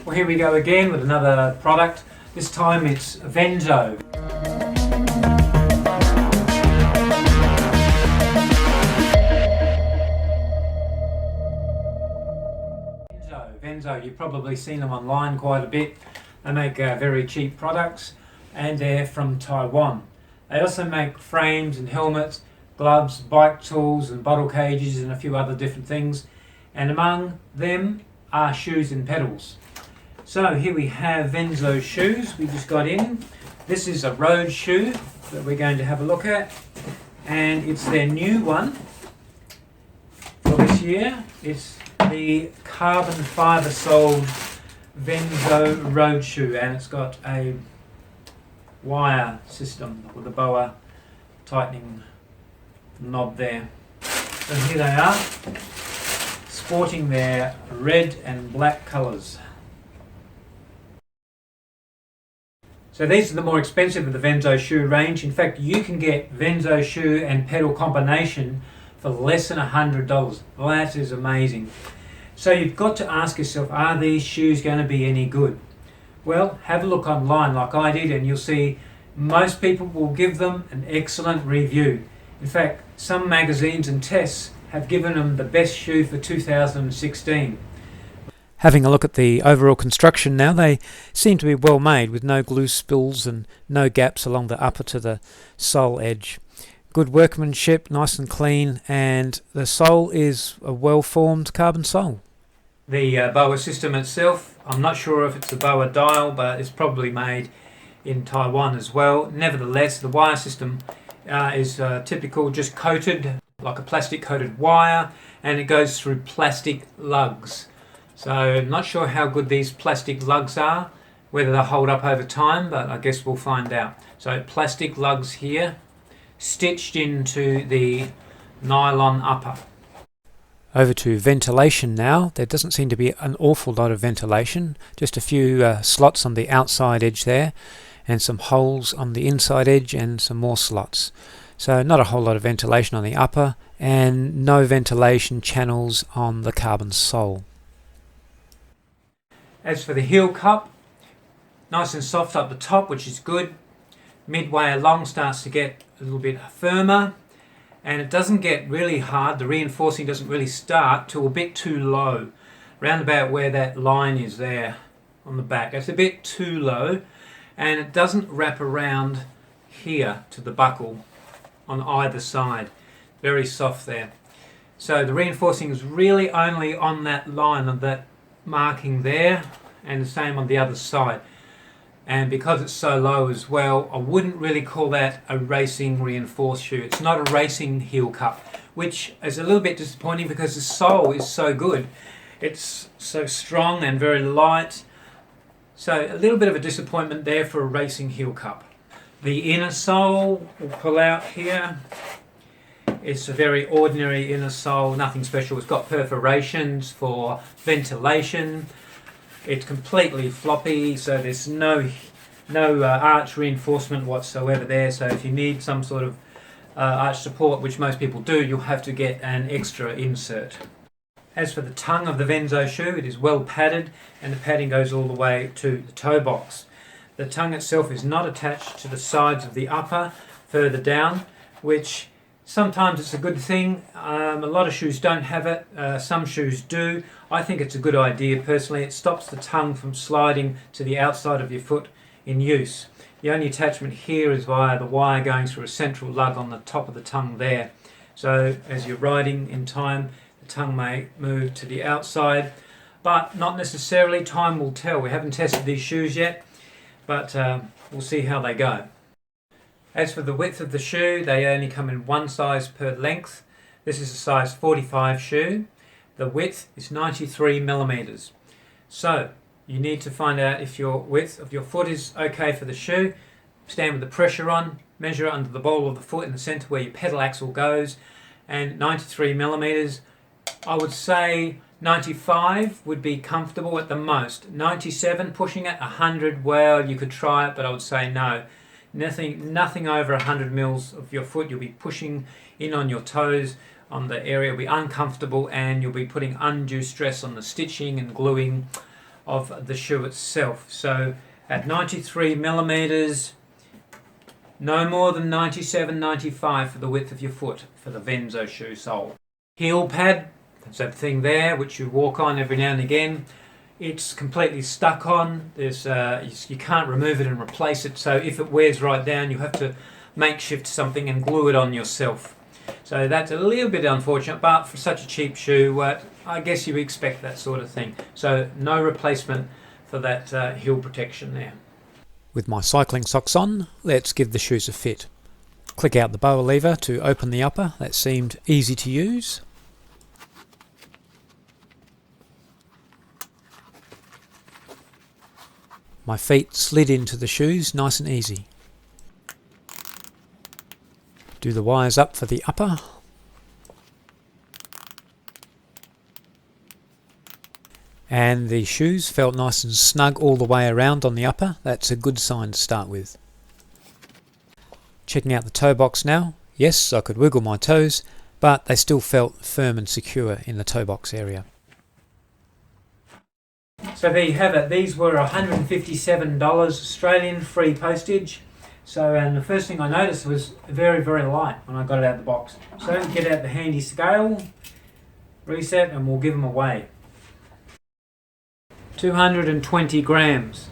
Well, here we go again with another product. This time it's Venzo. Venzo, you've probably seen them online quite a bit. They make very cheap products and they're from Taiwan. They also make frames and helmets, gloves, bike tools and bottle cages and a few other different things. And among them are shoes and pedals. So here we have Venzo shoes we just got in. This is a road shoe that we're going to have a look at. And it's their new one for this year. It's the carbon fibre soled Venzo road shoe, and it's got a wire system with a boa tightening knob there. So here they are, sporting their red and black colours. So these are the more expensive of the Venzo shoe range. In fact, you can get Venzo shoe and pedal combination for less than $100. Well, that is amazing. So you've got to ask yourself, are these shoes going to be any good? Well, have a look online like I did and you'll see most people will give them an excellent review. In fact, some magazines and tests have given them the best shoe for 2016. Having a look at the overall construction now, they seem to be well made with no glue spills and no gaps along the upper to the sole edge. Good workmanship, nice and clean, and the sole is a well-formed carbon sole. The boa system itself, I'm not sure if it's a boa dial, but it's probably made in Taiwan as well. Nevertheless, the wire system is typical, just coated like a plastic coated wire, and it goes through plastic lugs. So I'm not sure how good these plastic lugs are, whether they'll hold up over time, but I guess we'll find out. So plastic lugs here, stitched into the nylon upper. Over to ventilation now. There doesn't seem to be an awful lot of ventilation, just a few slots on the outside edge there, and some holes on the inside edge and some more slots. So not a whole lot of ventilation on the upper, and no ventilation channels on the carbon sole. As for the heel cup, nice and soft up the top, which is good. Midway along starts to get a little bit firmer, and it doesn't get really hard. The reinforcing doesn't really start till a bit too low, round about where that line is there on the back. It's a bit too low, and it doesn't wrap around here to the buckle on either side. Very soft there. So the reinforcing is really only on that line of that marking there, and the same on the other side. And because it's so low as well, I wouldn't really call that a racing reinforced shoe. It's not a racing heel cup, which is a little bit disappointing because the sole is so good. It's so strong and very light. So a little bit of a disappointment there for a racing heel cup. The inner sole we'll pull out here. It's a very ordinary inner sole, nothing special. It's got perforations for ventilation. It's completely floppy, so there's no arch reinforcement whatsoever there. So if you need some sort of arch support, which most people do, you'll have to get an extra insert. As for the tongue of the Venzo shoe, it is well padded, and the padding goes all the way to the toe box. The tongue itself is not attached to the sides of the upper, further down, which sometimes it's a good thing. A lot of shoes don't have it. Some shoes do. I think it's a good idea personally. It stops the tongue from sliding to the outside of your foot in use. The only attachment here is via the wire going through a central lug on the top of the tongue there. So as you're riding in time, the tongue may move to the outside, but not necessarily. Time will tell. We haven't tested these shoes yet, but we'll see how they go. As for the width of the shoe, they only come in one size per length. This is a size 45 shoe. The width is 93 millimeters. So you need to find out if your width of your foot is okay for the shoe. Stand with the pressure on, measure under the ball of the foot in the center where your pedal axle goes, and 93 millimeters. I would say 95 would be comfortable at the most. 97, pushing it. 100, well, you could try it, but I would say no. Nothing over 100 mils of your foot. You'll be pushing in on your toes, on the area will be uncomfortable, and you'll be putting undue stress on the stitching and gluing. of the shoe itself. So at 93 millimeters, no more than 97, 95 for the width of your foot for the Venzo shoe sole. Heel pad, there's that thing there which you walk on every now and again. It's completely stuck on. There's you can't remove it and replace it, so if it wears right down you have to makeshift something and glue it on yourself. So that's a little bit unfortunate, but for such a cheap shoe, I guess you expect that sort of thing. So no replacement for that heel protection there. With my cycling socks on, let's give the shoes a fit. Click out the boa lever to open the upper. That seemed easy to use. My feet slid into the shoes nice and easy. Do the wires up for the upper. And the shoes felt nice and snug all the way around on the upper. That's a good sign to start with. Checking out the toe box now. Yes, I could wiggle my toes, but they still felt firm and secure in the toe box area. So there you have it. These were $157 Australian, free postage. So, and the first thing I noticed was very, very light when I got it out of the box. So get out the handy scale, reset, and we'll give them away. 220 grams.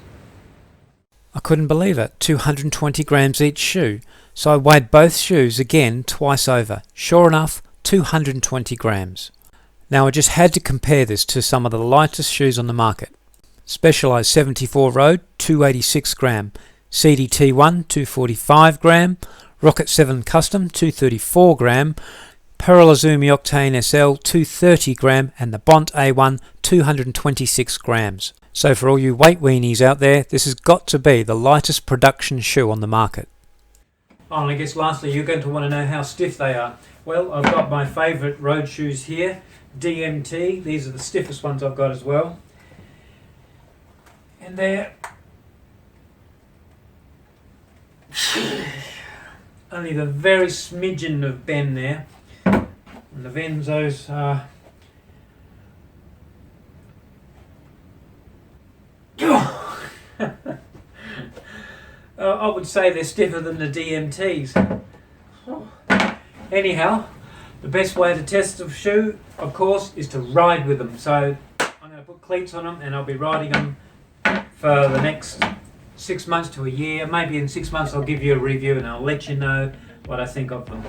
I couldn't believe it. 220 grams each shoe. So I weighed both shoes again twice over. Sure enough, 220 grams. Now I just had to compare this to some of the lightest shoes on the market. Specialized 74 Road, 286 gram. CDT1, 245 gram. Rocket 7 Custom, 234 gram. Paralazumi Octane SL, 230 gram. And the Bont A1, 226 grams. So for all you weight weenies out there, this has got to be the lightest production shoe on the market. Oh, and I guess lastly you're going to want to know how stiff they are. Well, I've got my favourite road shoes here, DMT. These are the stiffest ones I've got as well. And they're only the very smidgen of bend there. And the Venzos are I would say they're stiffer than the DMTs. Anyhow, the best way to test a shoe, of course, is to ride with them. So I'm going to put cleats on them and I'll be riding them for the next 6 months to a year. Maybe in 6 months I'll give you a review and I'll let you know what I think of them.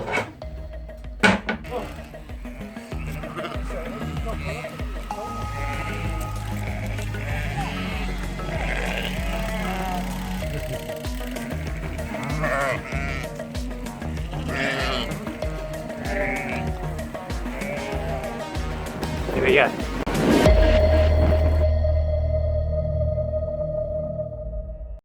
Here we go.